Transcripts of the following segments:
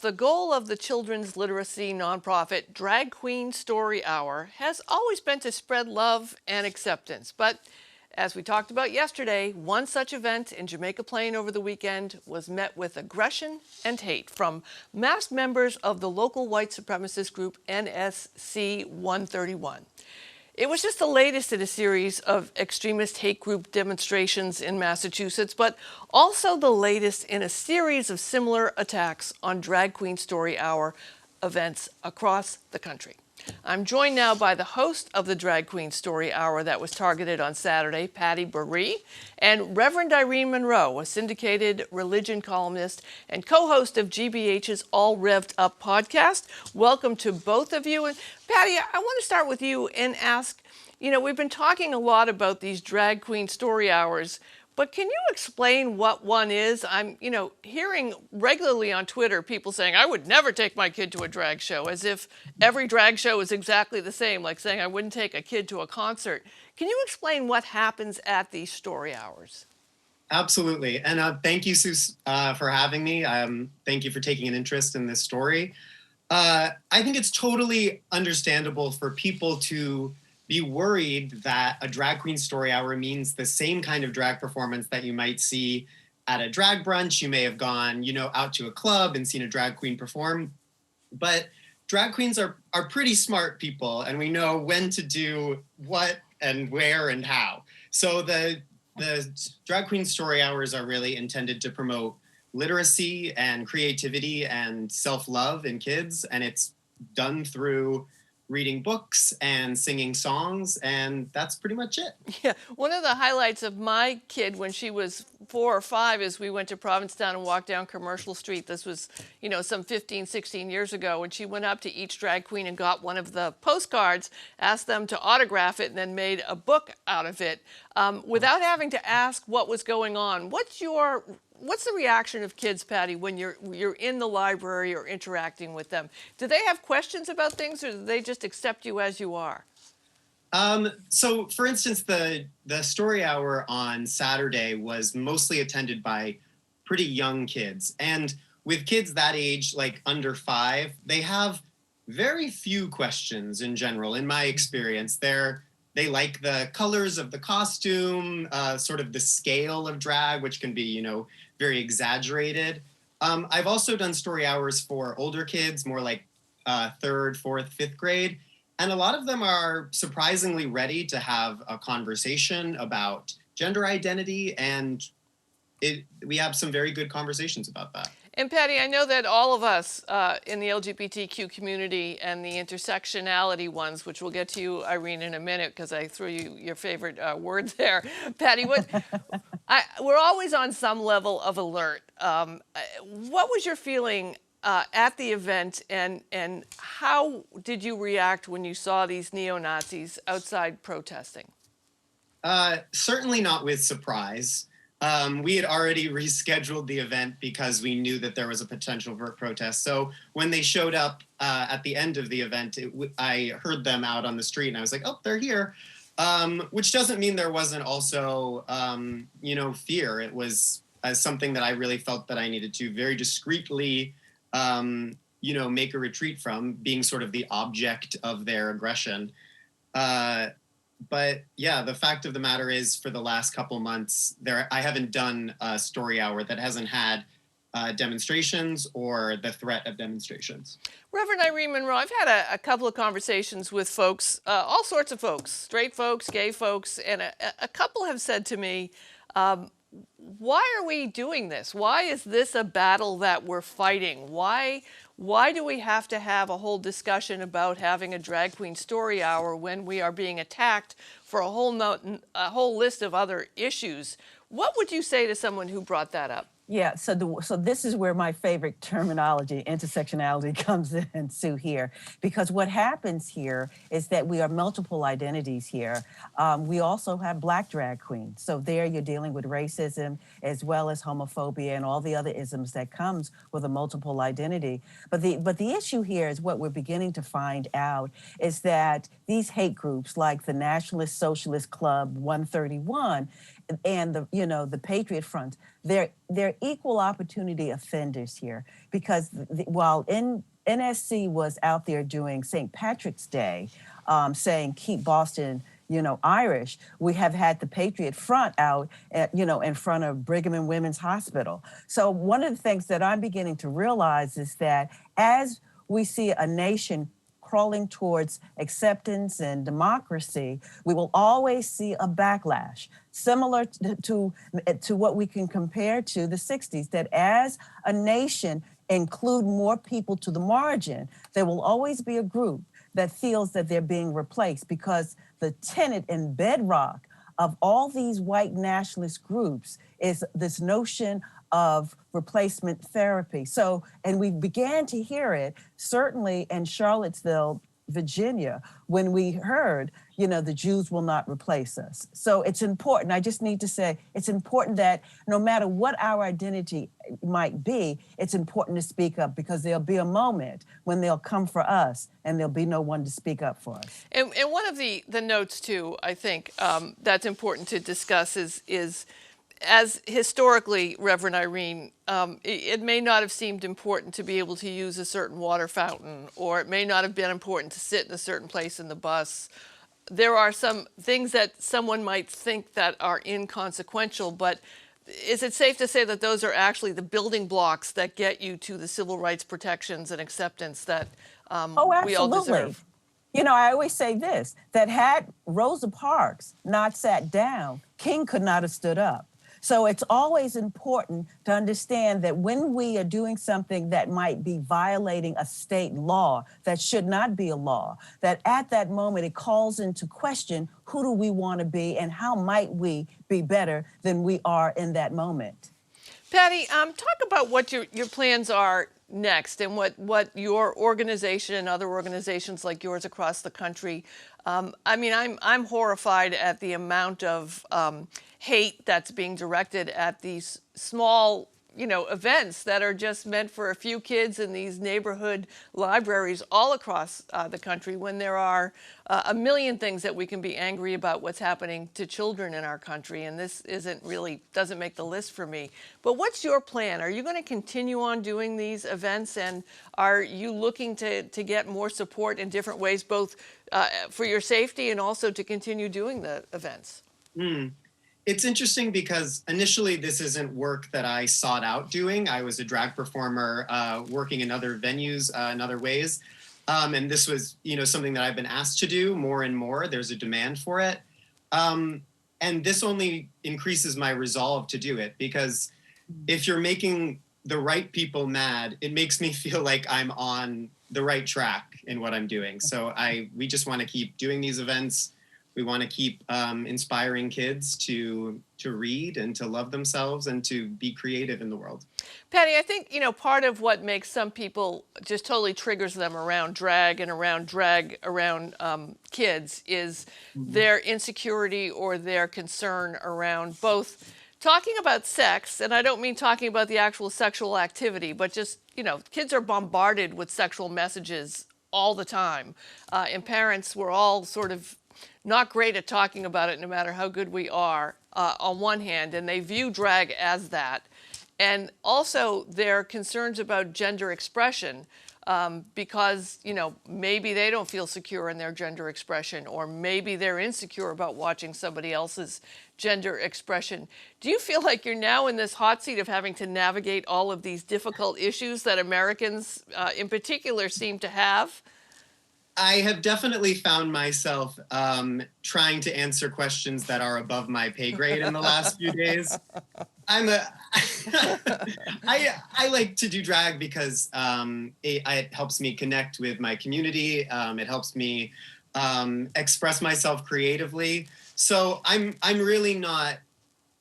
the goal of the children's literacy nonprofit Drag Queen Story Hour has always been to spread love and acceptance. But as we talked about yesterday, one such event in Jamaica Plain over the weekend was met with aggression and hate from masked members of the local white supremacist group NSC 131. It was just the latest in a series of extremist hate group demonstrations in Massachusetts, but also the latest in a series of similar attacks on Drag Queen Story Hour events across the country. I'm joined now by the host of the Drag Queen Story Hour that was targeted on Saturday, Patty Bourre, and Reverend Irene Monroe, a syndicated religion columnist and co-host of GBH's All Rev'd Up podcast. Welcome to both of you. And Patty, I want to start with you and ask, we've been talking a lot about these Drag Queen Story Hours, but can you explain what one is? I'm, hearing regularly on Twitter people saying, I would never take my kid to a drag show, as if every drag show is exactly the same, like saying I wouldn't take a kid to a concert. Can you explain what happens at these story hours? Absolutely. And thank you, Sue, for having me. Thank you for taking an interest in this story. I think it's totally understandable for people to be worried that a drag queen story hour means the same kind of drag performance that you might see at a drag brunch. You may have gone, out to a club and seen a drag queen perform. But drag queens are pretty smart people, and we know when to do what and where and how. So the drag queen story hours are really intended to promote literacy and creativity and self-love in kids, and it's done through reading books and singing songs, and that's pretty much it. Yeah, one of the highlights of my kid when she was 4 or 5 is we went to Provincetown and walked down Commercial Street. This was, some 15, 16 years ago, and she went up to each drag queen and got one of the postcards, asked them to autograph it, and then made a book out of it without having to ask what was going on. What's the reaction of kids, Patty, when you're in the library or interacting with them? Do they have questions about things, or do they just accept you as you are? So, for instance, the story hour on Saturday was mostly attended by pretty young kids. And with kids that age, like under 5, they have very few questions in general, in my experience. They like the colors of the costume, sort of the scale of drag, which can be, very exaggerated. I've also done story hours for older kids, more like 3rd, 4th, 5th grade. And a lot of them are surprisingly ready to have a conversation about gender identity. And we have some very good conversations about that. And Patty, I know that all of us in the LGBTQ community and the intersectionality ones, which we'll get to you, Irene, in a minute, because I threw you your favorite word there. Patty, we're always on some level of alert. What was your feeling at the event, and how did you react when you saw these neo-Nazis outside protesting? Certainly not with surprise. We had already rescheduled the event because we knew that there was a potential for a protest. So when they showed up at the end of the event, I heard them out on the street, and I was like, oh, they're here. Which doesn't mean there wasn't also, fear. It was something that I really felt that I needed to very discreetly, make a retreat from, being sort of the object of their aggression. But yeah, the fact of the matter is, for the last couple months, I haven't done a story hour that hasn't had demonstrations or the threat of demonstrations. Reverend Irene Monroe, I've had a couple of conversations with folks, all sorts of folks, straight folks, gay folks, and a couple have said to me, why are we doing this? Why is this a battle that we're fighting? Why do we have to have a whole discussion about having a drag queen story hour when we are being attacked for a whole list of other issues? What would you say to someone who brought that up? Yeah, so this is where my favorite terminology, intersectionality, comes in, Sue, here. Because what happens here is that we are multiple identities here. We also have Black drag queens. So there you're dealing with racism as well as homophobia and all the other isms that comes with a multiple identity. But the issue here is what we're beginning to find out is that these hate groups like the Nationalist Socialist Club 131, and the the Patriot Front, they're equal opportunity offenders here, because while NSC was out there doing St. Patrick's Day, saying keep Boston Irish, we have had the Patriot Front out in front of Brigham and Women's Hospital. So one of the things that I'm beginning to realize is that as we see a nation crawling towards acceptance and democracy, we will always see a backlash, similar to what we can compare to the 60s, that as a nation include more people to the margin, there will always be a group that feels that they're being replaced, because the tenet and bedrock of all these white nationalist groups is this notion of replacement therapy. So, and we began to hear it certainly in Charlottesville, Virginia, when we heard, the Jews will not replace us. So it's important. I just need to say, it's important that no matter what our identity might be, it's important to speak up, because there'll be a moment when they'll come for us and there'll be no one to speak up for us. And one of the notes too, I think that's important to discuss is as historically, Reverend Irene, it may not have seemed important to be able to use a certain water fountain, or it may not have been important to sit in a certain place in the bus. There are some things that someone might think that are inconsequential, but is it safe to say that those are actually the building blocks that get you to the civil rights protections and acceptance that we all deserve? I always say this, that had Rosa Parks not sat down, King could not have stood up. So it's always important to understand that when we are doing something that might be violating a state law that should not be a law, that at that moment it calls into question, who do we want to be and how might we be better than we are in that moment? Patty, talk about what your plans are next, and what your organization and other organizations like yours across the country. I'm horrified at the amount of hate that's being directed at these small, events that are just meant for a few kids in these neighborhood libraries all across the country, when there are a million things that we can be angry about what's happening to children in our country. And this doesn't make the list for me. But what's your plan? Are you going to continue on doing these events? And are you looking to get more support in different ways, both for your safety and also to continue doing the events? It's interesting because initially this isn't work that I sought out doing. I was a drag performer working in other venues in other ways. And this was, something that I've been asked to do more and more. There's a demand for it. And this only increases my resolve to do it, because if you're making the right people mad, it makes me feel like I'm on the right track in what I'm doing. So we just want to keep doing these events. We want to keep inspiring kids to read and to love themselves and to be creative in the world. Patty, I think, part of what makes some people just totally triggers them around drag around kids is their insecurity or their concern around both talking about sex. And I don't mean talking about the actual sexual activity, but just, kids are bombarded with sexual messages all the time. And parents, we're all sort of not great at talking about it, no matter how good we are, on one hand, and they view drag as that. And also their concerns about gender expression, because, maybe they don't feel secure in their gender expression, or maybe they're insecure about watching somebody else's gender expression. Do you feel like you're now in this hot seat of having to navigate all of these difficult issues that Americans in particular seem to have? I have definitely found myself trying to answer questions that are above my pay grade in the last few days. I like to do drag because it helps me connect with my community. It helps me express myself creatively. So I'm really not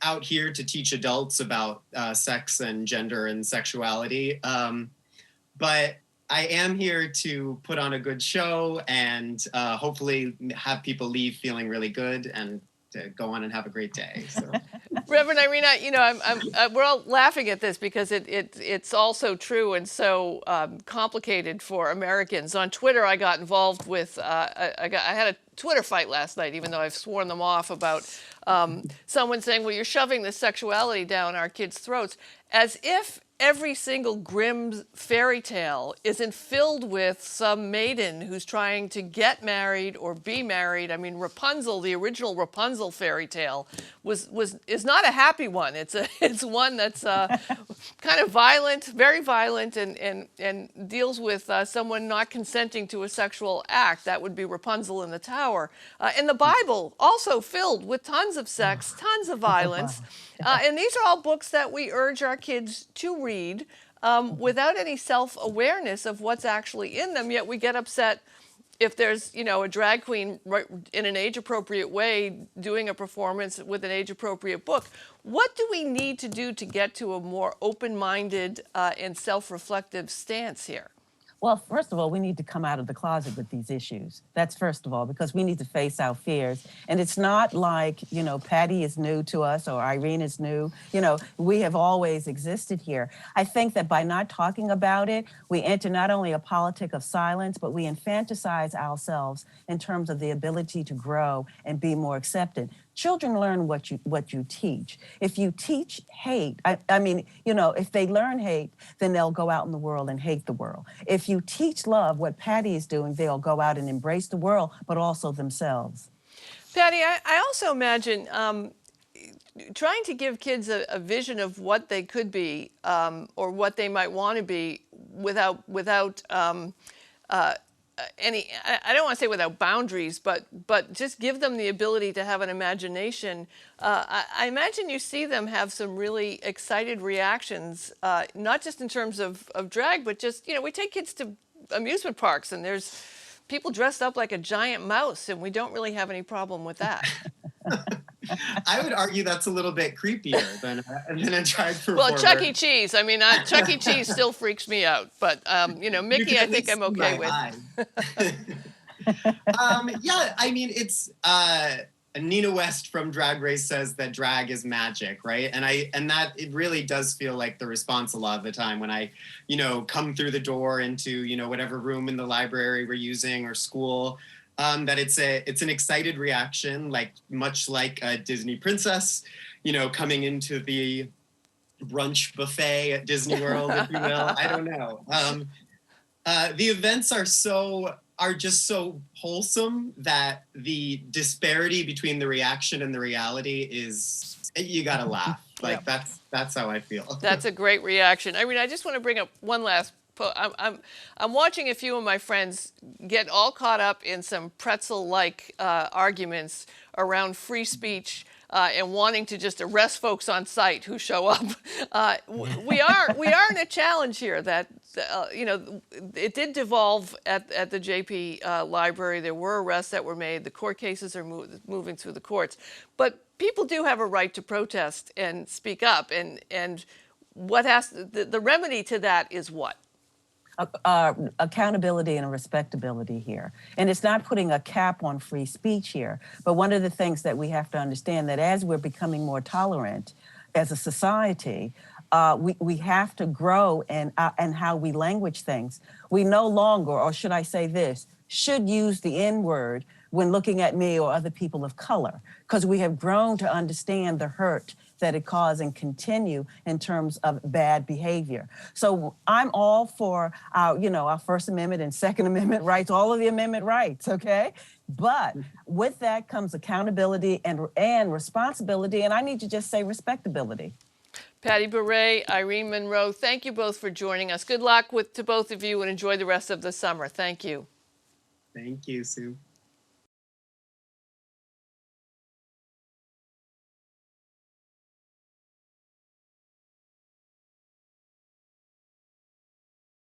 out here to teach adults about sex and gender and sexuality, but I am here to put on a good show and hopefully have people leave feeling really good and to go on and have a great day. So. Reverend Irene, we're all laughing at this because it's also true and so complicated for Americans. On Twitter, I got involved with, I had a Twitter fight last night, even though I've sworn them off, about someone saying, well, you're shoving this sexuality down our kids' throats, as if every single Grimm's fairy tale isn't filled with some maiden who's trying to get married or be married. I mean, Rapunzel, the original Rapunzel fairy tale, is not a happy one. It's one that's kind of violent, very violent, and deals with someone not consenting to a sexual act. That would be Rapunzel in the Tower. And the Bible also filled with tons of sex, tons of violence. And these are all books that we urge our kids to read without any self-awareness of what's actually in them, yet we get upset if there's, a drag queen in an age-appropriate way doing a performance with an age-appropriate book. What do we need to do to get to a more open-minded and self-reflective stance here? Well, first of all, we need to come out of the closet with these issues. That's first of all, because we need to face our fears. And it's not like, Patty is new to us or Irene is new. We have always existed here. I think that by not talking about it, we enter not only a politic of silence, but we infantilize ourselves in terms of the ability to grow and be more accepted. Children learn what you teach. If you teach hate, if they learn hate, then they'll go out in the world and hate the world. If you teach love, what Patty is doing, they'll go out and embrace the world, but also themselves. Patty, I also imagine trying to give kids a vision of what they could be or what they might want to be without any, I don't want to say without boundaries, but just give them the ability to have an imagination. I imagine you see them have some really excited reactions, not just in terms of drag, but just, we take kids to amusement parks and there's people dressed up like a giant mouse, and we don't really have any problem with that. I would argue that's a little bit creepier than a drag performer. Well, Chuck E. Cheese. I mean, Chuck E. Cheese still freaks me out, but Mickey, I think I'm okay with. Yeah, I mean, it's Nina West from Drag Race says that drag is magic, right? And that it really does feel like the response a lot of the time when I, come through the door into whatever room in the library we're using or school. That it's an excited reaction, much like a Disney princess, coming into the brunch buffet at Disney World, if you will. I don't know. The events are just so wholesome that the disparity between the reaction and the reality is, you gotta laugh. That's how I feel. That's a great reaction. I mean, I just want to bring up one last. I'm watching a few of my friends get all caught up in some pretzel-like arguments around free speech and wanting to just arrest folks on site who show up. We are in a challenge here that it did devolve at the JP library. There were arrests that were made. The court cases are moving through the courts, but people do have a right to protest and speak up. And what the remedy to that is what? Accountability and respectability here. And it's not putting a cap on free speech here. But one of the things that we have to understand that as we're becoming more tolerant as a society, we have to grow in how we language things. We no longer, or should I say this, should use the N-word when looking at me or other people of color, because we have grown to understand the hurt that it caused and continue in terms of bad behavior. So I'm all for our First Amendment and Second Amendment rights, all of the amendment rights, okay? But with that comes accountability and responsibility, and I need to just say respectability. Patty Bourre, Irene Monroe, thank you both for joining us. Good luck to both of you and enjoy the rest of the summer. Thank you. Thank you, Sue.